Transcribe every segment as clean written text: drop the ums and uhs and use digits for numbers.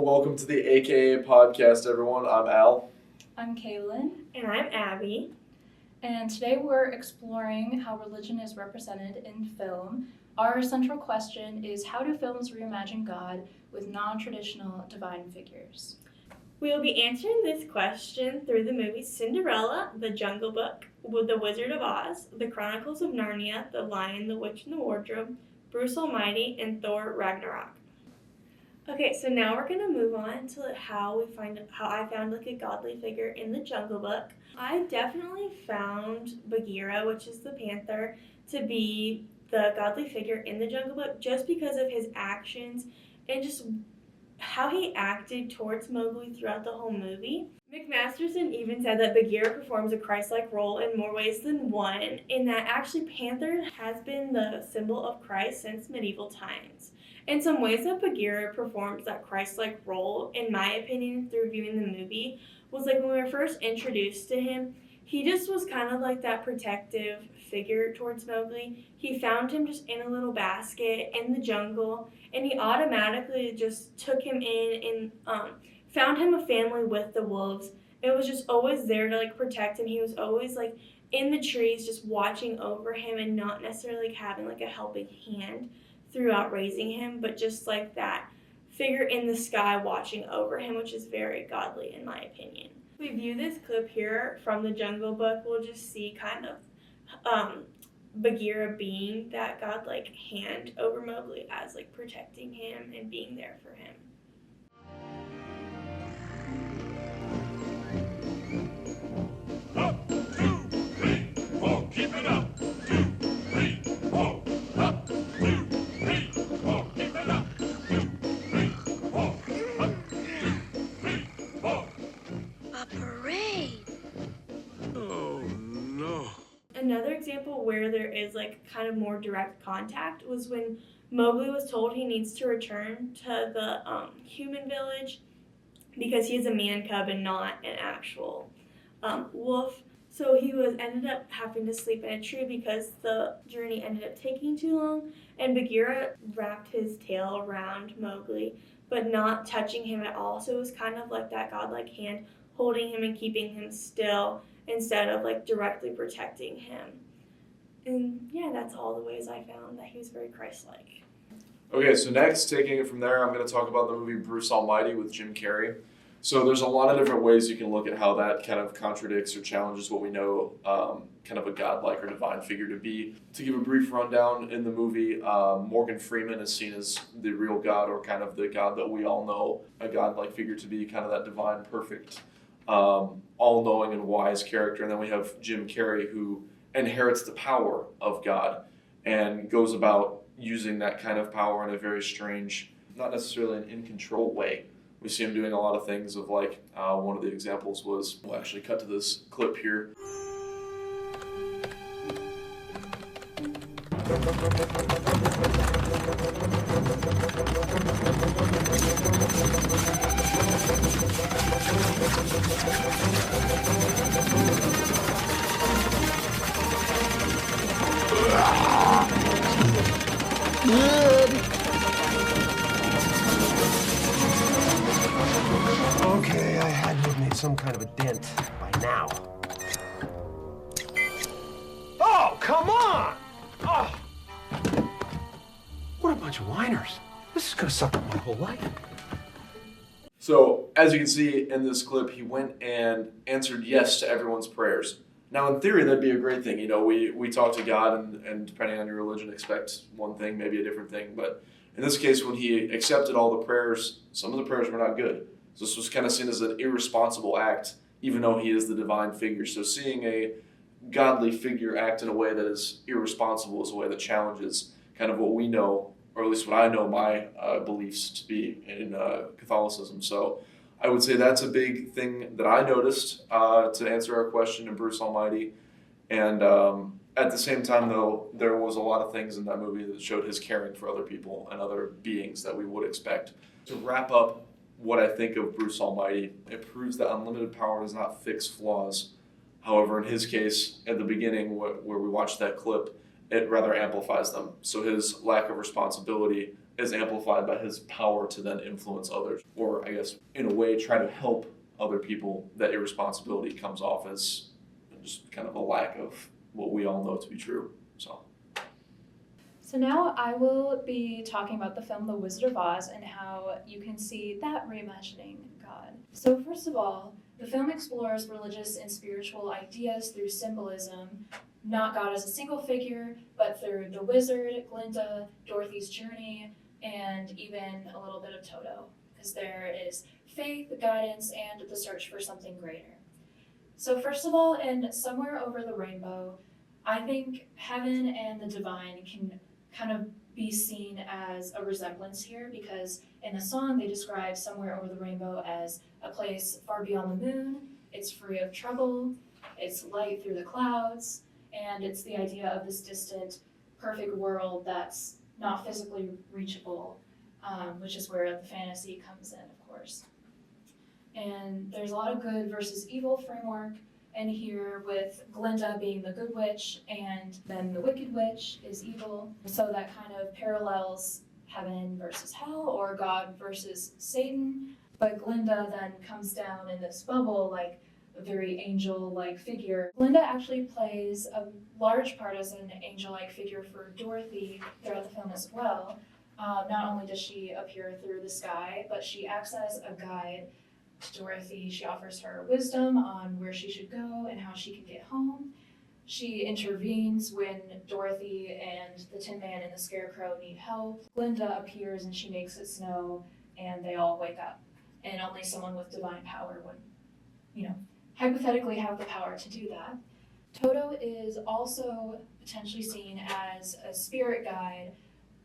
welcome to the AKA podcast, everyone. I'm Al. I'm Kaylin. And I'm Abby. And today we're exploring how religion is represented in film. Our central question is, how do films reimagine God with non-traditional divine figures? We will be answering this question through the movies Cinderella, The Jungle Book, The Wizard of Oz, The Chronicles of Narnia, The Lion, the Witch, and the Wardrobe, Bruce Almighty, and Thor Ragnarok. Okay, so now we're gonna move on to how I found like a godly figure in the Jungle Book. I definitely found Bagheera, which is the panther, to be the godly figure in the Jungle Book just because of his actions and just how he acted towards Mowgli throughout the whole movie. McMasterson even said that Bagheera performs a Christ-like role in more ways than one, in that actually Panther has been the symbol of Christ since medieval times. In some ways that Bagheera performs that Christ-like role, in my opinion, through viewing the movie, was like when we were first introduced to him, he just was kind of like that protective figure towards Mowgli. He found him just in a little basket in the jungle, and he automatically just took him in and found him a family with the wolves. It was just always there to like protect him. He was always like in the trees just watching over him and not necessarily like having like a helping hand throughout raising him, but just like that figure in the sky watching over him, which is very godly in my opinion. If we view this clip here from the Jungle Book, we'll just see kind of Bagheera being that godlike hand over Mowgli as like protecting him and being there for him. Up, 2, 3, 4, keep it up. 2, 3, 4, up, 2, 3, 4, keep it up. 2, 3, 4, up, 2, 3, 4. A parade. Oh no. Another example where there is like kind of more direct contact was when Mowgli was told he needs to return to the human village because he is a man cub and not an actual wolf. So he ended up having to sleep in a tree because the journey ended up taking too long, and Bagheera wrapped his tail around Mowgli, but not touching him at all. So it was kind of like that godlike hand holding him and keeping him still instead of like directly protecting him. And yeah, that's all the ways I found that he was very Christ-like. Okay, so next, taking it from there, I'm going to talk about the movie Bruce Almighty with Jim Carrey. So there's a lot of different ways you can look at how that kind of contradicts or challenges what we know kind of a godlike or divine figure to be. To give a brief rundown in the movie, Morgan Freeman is seen as the real God, or kind of the God that we all know a godlike figure to be, kind of that divine, perfect, all-knowing and wise character. And then we have Jim Carrey, who inherits the power of God and goes about using that kind of power in a very strange, not necessarily an in-control way. We see him doing a lot of things of like, one of the examples was, we'll actually cut to this clip here. Okay, I had to have made some kind of a dent by now. Oh, come on! Oh! What a bunch of whiners. This is gonna suck up my whole life. So, as you can see in this clip, he went and answered yes to everyone's prayers. Now, in theory, that'd be a great thing. You know, we talk to God, and depending on your religion, expect one thing, maybe a different thing. But in this case, when he accepted all the prayers, some of the prayers were not good. So this was kind of seen as an irresponsible act, even though he is the divine figure. So seeing a godly figure act in a way that is irresponsible is a way that challenges kind of what we know, or at least what I know my beliefs to be in Catholicism. So I would say that's a big thing that I noticed to answer our question in Bruce Almighty. And at the same time, though, there was a lot of things in that movie that showed his caring for other people and other beings that we would expect. To wrap up what I think of Bruce Almighty, it proves that unlimited power does not fix flaws. However, in his case, at the beginning where we watched that clip, it rather amplifies them. So his lack of responsibility is amplified by his power to then influence others, or I guess in a way try to help other people. That irresponsibility comes off as just kind of a lack of what we all know to be true. So now I will be talking about the film The Wizard of Oz and how you can see that reimagining God. So first of all, the film explores religious and spiritual ideas through symbolism, not God as a single figure, but through the wizard, Glinda, Dorothy's journey, and even a little bit of Toto, because there is faith, guidance, and the search for something greater. So first of all, in Somewhere Over the Rainbow, I think heaven and the divine can kind of be seen as a resemblance here, because in the song they describe Somewhere Over the Rainbow as a place far beyond the moon, it's free of trouble, it's light through the clouds, and it's the idea of this distant, perfect world that's not physically reachable, which is where the fantasy comes in, of course. And there's a lot of good versus evil framework in here, with Glinda being the good witch and then the wicked witch is evil. So that kind of parallels heaven versus hell, or God versus Satan. But Glinda then comes down in this bubble like a very angel-like figure. Glinda actually plays a large part as an angel-like figure for Dorothy throughout the film as well. Not only does she appear through the sky, but she acts as a guide to Dorothy. She offers her wisdom on where she should go and how she can get home. She intervenes when Dorothy and the Tin Man and the Scarecrow need help. Glinda appears and she makes it snow, and they all wake up. And only someone with divine power would, hypothetically have the power to do that. Toto is also potentially seen as a spirit guide,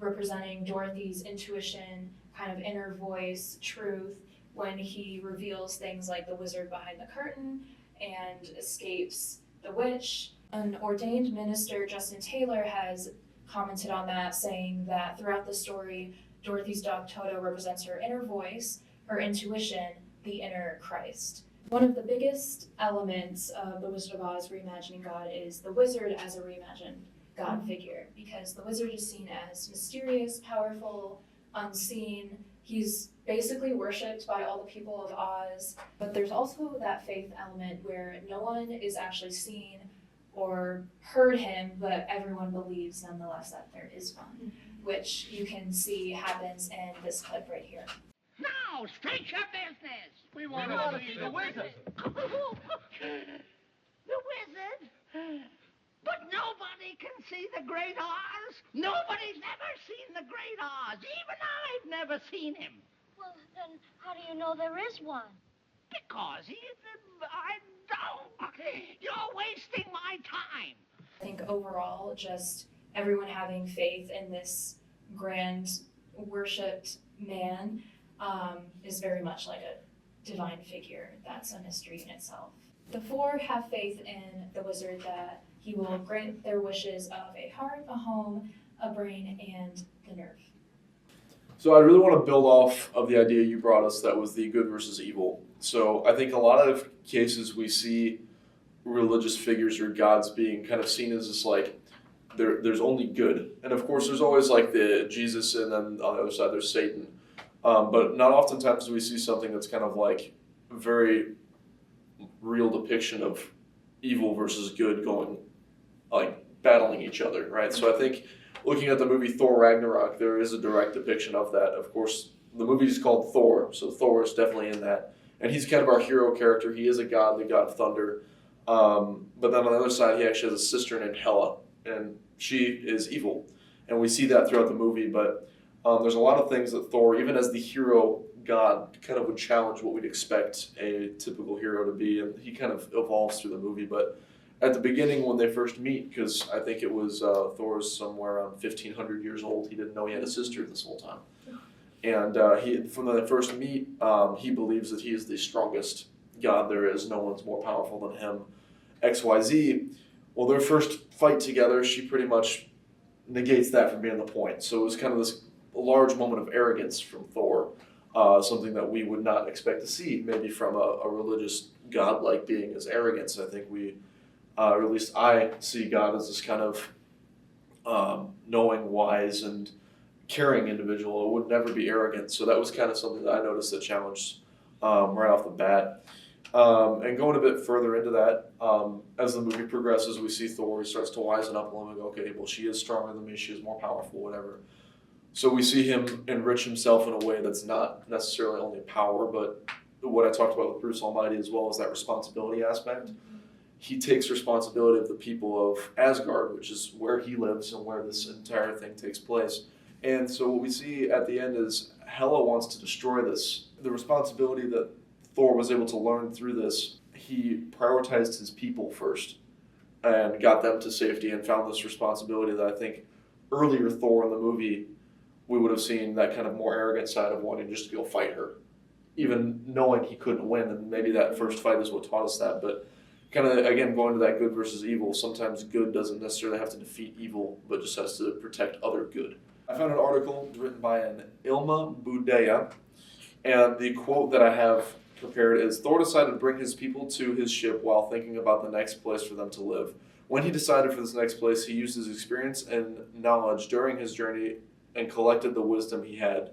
representing Dorothy's intuition, kind of inner voice, truth, when he reveals things like the wizard behind the curtain and escapes the witch. An ordained minister, Justin Taylor, has commented on that, saying that throughout the story, Dorothy's dog Toto represents her inner voice, her intuition, the inner Christ. One of the biggest elements of The Wizard of Oz reimagining God is the wizard as a reimagined God figure, because the wizard is seen as mysterious, powerful, unseen. He's basically worshipped by all the people of Oz, but there's also that faith element where no one is actually seen or heard him, but everyone believes nonetheless that there is one, which you can see happens in this clip right here. Now, state your business. We want to see the wizard. The wizard? But nobody can see the Great Oz. Nobody's ever seen the Great Oz. Even I've never seen him. Well, then how do you know there is one? Because I don't. You're wasting my time. I think overall, just everyone having faith in this grand worshipped man is very much like a divine figure. That's a mystery in itself. The four have faith in the wizard that he will grant their wishes of a heart, a home, a brain, and the nerve. So I really want to build off of the idea you brought us, that was the good versus evil. So I think a lot of cases we see religious figures or gods being kind of seen as this like, there's only good. And of course there's always like the Jesus, and then on the other side there's Satan. But not oftentimes do we see something that's kind of like a very real depiction of evil versus good going, like battling each other, right? So I think looking at the movie Thor Ragnarok, there is a direct depiction of that. Of course, the movie is called Thor, so Thor is definitely in that. And he's kind of our hero character. He is a god, the god of thunder. But then on the other side, he actually has a sister named Hela, and she is evil. And we see that throughout the movie, but there's a lot of things that Thor, even as the hero god, kind of would challenge what we'd expect a typical hero to be, and he kind of evolves through the movie. But at the beginning when they first meet, because I think it was Thor's somewhere around 1,500 years old, he didn't know he had a sister this whole time. And from when they first meet, he believes that he is the strongest god there is. No one's more powerful than him, XYZ. Well, their first fight together, she pretty much negates that from being the point. So it was kind of this large moment of arrogance from Thor, something that we would not expect to see maybe from a religious god-like being, as arrogance. I think we, or at least I, see God as this kind of knowing, wise, and caring individual. It would never be arrogant. So that was kind of something that I noticed that challenged right off the bat. And going a bit further into that, as the movie progresses, we see Thor. He starts to wisen up a little bit. Okay, well, she is stronger than me. She is more powerful, whatever. So we see him enrich himself in a way that's not necessarily only power, but what I talked about with Bruce Almighty as well as that responsibility aspect. He takes responsibility of the people of Asgard, which is where he lives and where this entire thing takes place. And so what we see at the end is Hela wants to destroy this. The responsibility that Thor was able to learn through this, he prioritized his people first and got them to safety and found this responsibility that I think earlier Thor in the movie, we would have seen that kind of more arrogant side of wanting just to go fight her, even knowing he couldn't win. And maybe that first fight is what taught us that. But kind of, again, going to that good versus evil, sometimes good doesn't necessarily have to defeat evil, but just has to protect other good. I found an article written by an Ilma Budaya, and the quote that I have prepared is, Thor decided to bring his people to his ship while thinking about the next place for them to live. When he decided for this next place, he used his experience and knowledge during his journey and collected the wisdom he had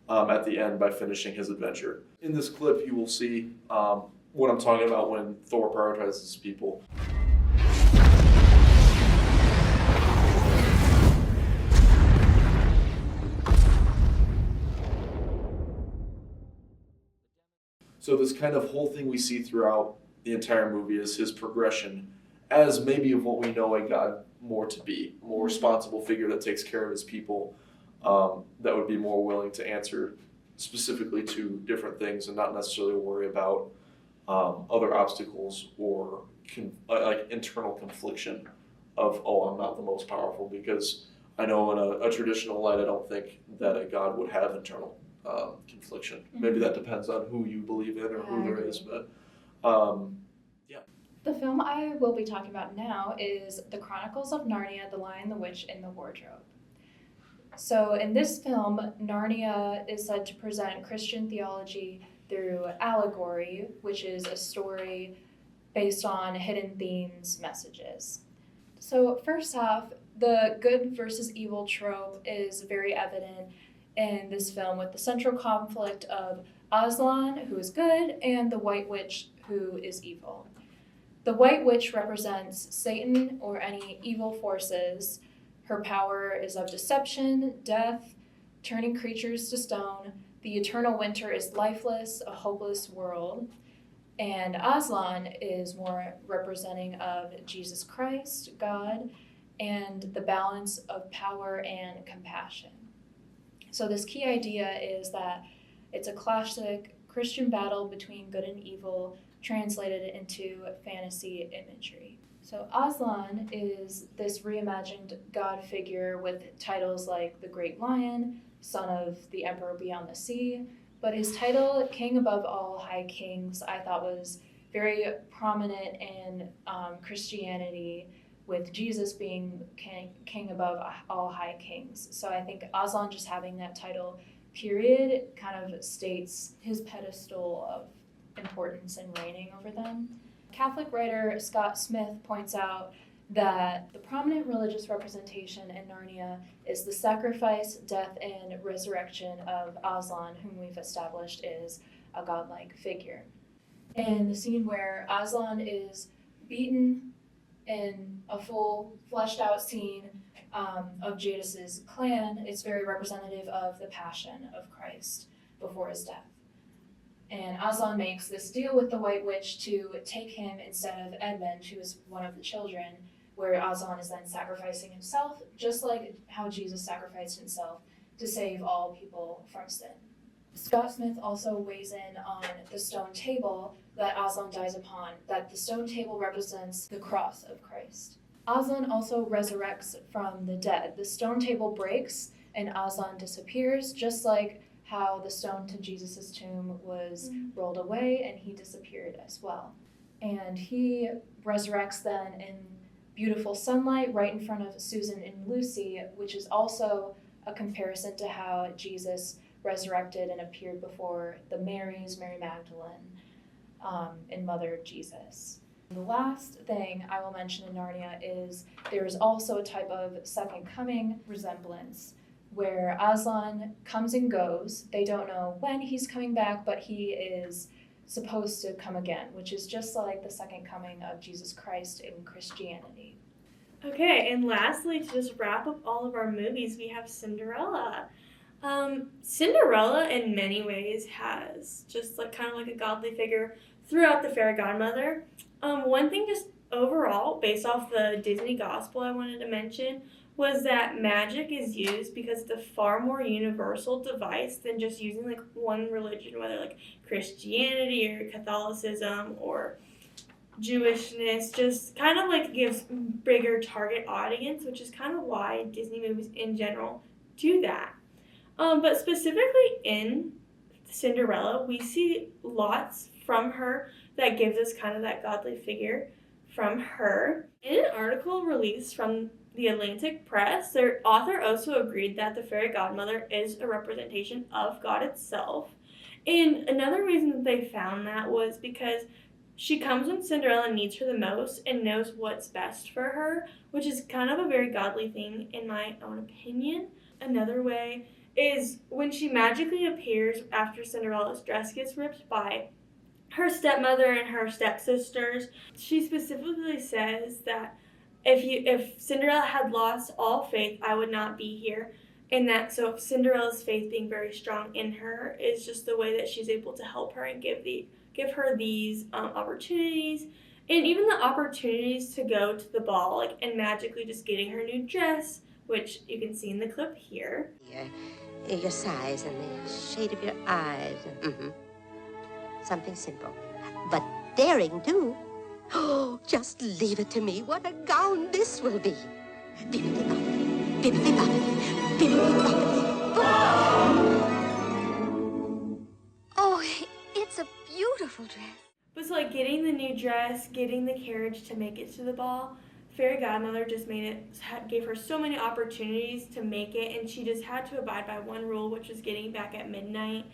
at the end by finishing his adventure. In this clip, you will see what I'm talking about when Thor prioritizes his people. So this kind of whole thing we see throughout the entire movie is his progression as maybe of what we know a God more to be, a more responsible figure that takes care of his people, that would be more willing to answer specifically to different things and not necessarily worry about other obstacles or like internal confliction of, oh, I'm not the most powerful, because I know in a traditional light, I don't think that a God would have internal confliction. Maybe that depends on who you believe in or who there is, but yeah. The film I will be talking about now is The Chronicles of Narnia, The Lion, the Witch, and the Wardrobe. So in this film, Narnia is said to present Christian theology through allegory, which is a story based on hidden themes, messages. So first off, the good versus evil trope is very evident in this film with the central conflict of Aslan, who is good, and the White Witch, who is evil. The White Witch represents Satan or any evil forces. Her power is of deception, death, turning creatures to stone. The eternal winter is lifeless, a hopeless world. And Aslan is more representing of Jesus Christ, God, and the balance of power and compassion. So this key idea is that it's a classic Christian battle between good and evil translated into fantasy imagery. So Aslan is this reimagined God figure with titles like the Great Lion, son of the Emperor Beyond the Sea, but his title, King Above All High Kings, I thought was very prominent in Christianity, with Jesus being king above all high kings. So I think Aslan just having that title, period, kind of states his pedestal of importance and reigning over them. Catholic writer Scott Smith points out that the prominent religious representation in Narnia is the sacrifice, death, and resurrection of Aslan, whom we've established is a godlike figure. And the scene where Aslan is beaten in a full, fleshed out scene of Jadis's clan, it's very representative of the passion of Christ before his death. And Aslan makes this deal with the White Witch to take him instead of Edmund, who is one of the children, where Aslan is then sacrificing himself, just like how Jesus sacrificed himself to save all people from sin. Scott Smith also weighs in on the stone table that Aslan dies upon, that the stone table represents the cross of Christ. Aslan also resurrects from the dead. The stone table breaks and Aslan disappears, just like how the stone to Jesus' tomb was rolled away and he disappeared as well. And he resurrects then in beautiful sunlight right in front of Susan and Lucy, which is also a comparison to how Jesus resurrected and appeared before the Marys, Mary Magdalene, and Mother of Jesus. The last thing I will mention in Narnia is there is also a type of second coming resemblance where Aslan comes and goes. They don't know when he's coming back, but he is supposed to come again, which is just like the second coming of Jesus Christ in Christianity. Okay, and lastly, to just wrap up all of our movies, we have Cinderella. Cinderella, in many ways, has just like kind of like a godly figure throughout the fairy godmother. One thing, just overall, based off the Disney Gospel, I wanted to mention was that magic is used because it's a far more universal device than just using like one religion, whether like Christianity or Catholicism or Jewishness. Just kind of like gives bigger target audience, which is kind of why Disney movies in general do that. But specifically in Cinderella, we see lots from her that gives us kind of that godly figure from her. In an article released from the Atlantic Press, their author also agreed that the fairy godmother is a representation of God itself. And another reason that they found that was because she comes when Cinderella needs her the most and knows what's best for her, which is kind of a very godly thing in my own opinion. Another way is when she magically appears after Cinderella's dress gets ripped by her stepmother and her stepsisters. She specifically says that if Cinderella had lost all faith, I would not be here. And that so Cinderella's faith being very strong in her is just the way that she's able to help her and give her these opportunities, and even the opportunities to go to the ball, like and magically just getting her new dress, which you can see in the clip here. Your size and the shade of your eyes. Mm-hmm. Something simple, but daring too. Oh, just leave it to me. What a gown this will be. Bippity-boppity, bippity-boppity, bippity-boppity. Oh, it's a beautiful dress. But so like getting the new dress, getting the carriage to make it to the ball, fairy godmother just gave her so many opportunities to make it, and she just had to abide by one rule, which was getting back at midnight.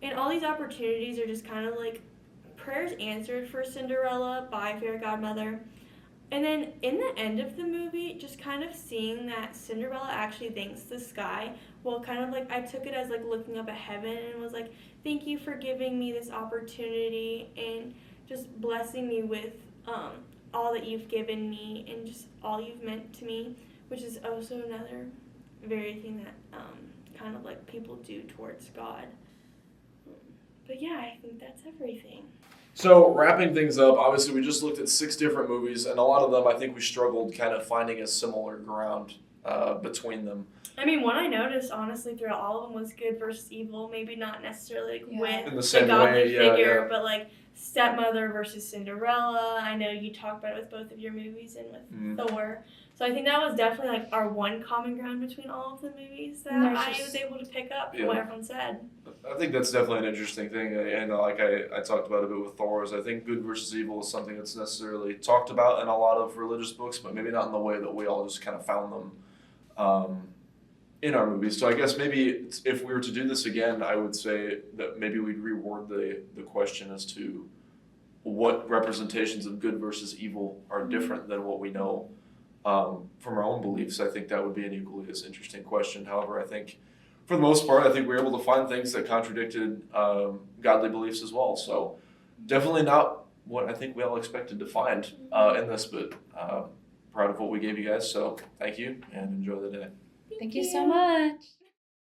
And all these opportunities are just kind of like prayers answered for Cinderella by fairy godmother. And then in the end of the movie, just kind of seeing that Cinderella actually thanks the sky. Well, kind of like I took it as like looking up at heaven and was like, thank you for giving me this opportunity and just blessing me with all that you've given me and just all you've meant to me, which is also another very thing that kind of like people do towards God. But yeah, I think that's everything. So wrapping things up, obviously we just looked at 6 different movies, and a lot of them I think we struggled kind of finding a similar ground between them. I mean, one I noticed, honestly, throughout all of them was good versus evil. Maybe not necessarily like, with in the same godly way, figure, but like stepmother versus Cinderella. I know you talked about it with both of your movies and with Thor. So I think that was definitely like our one common ground between all of the movies that I was able to pick up from what everyone said. I think that's definitely an interesting thing, and like I talked about a bit with Thor, is I think good versus evil is something that's necessarily talked about in a lot of religious books, but maybe not in the way that we all just kind of found them in our movies. So I guess maybe if we were to do this again, I would say that maybe we'd reword the question as to what representations of good versus evil are different than what we know from our own beliefs. I think that would be an equally as interesting question. However, I think for the most part, I think we were able to find things that contradicted godly beliefs as well. So definitely not what I think we all expected to find in this, but proud of what we gave you guys. So thank you and enjoy the day. Thank you so much.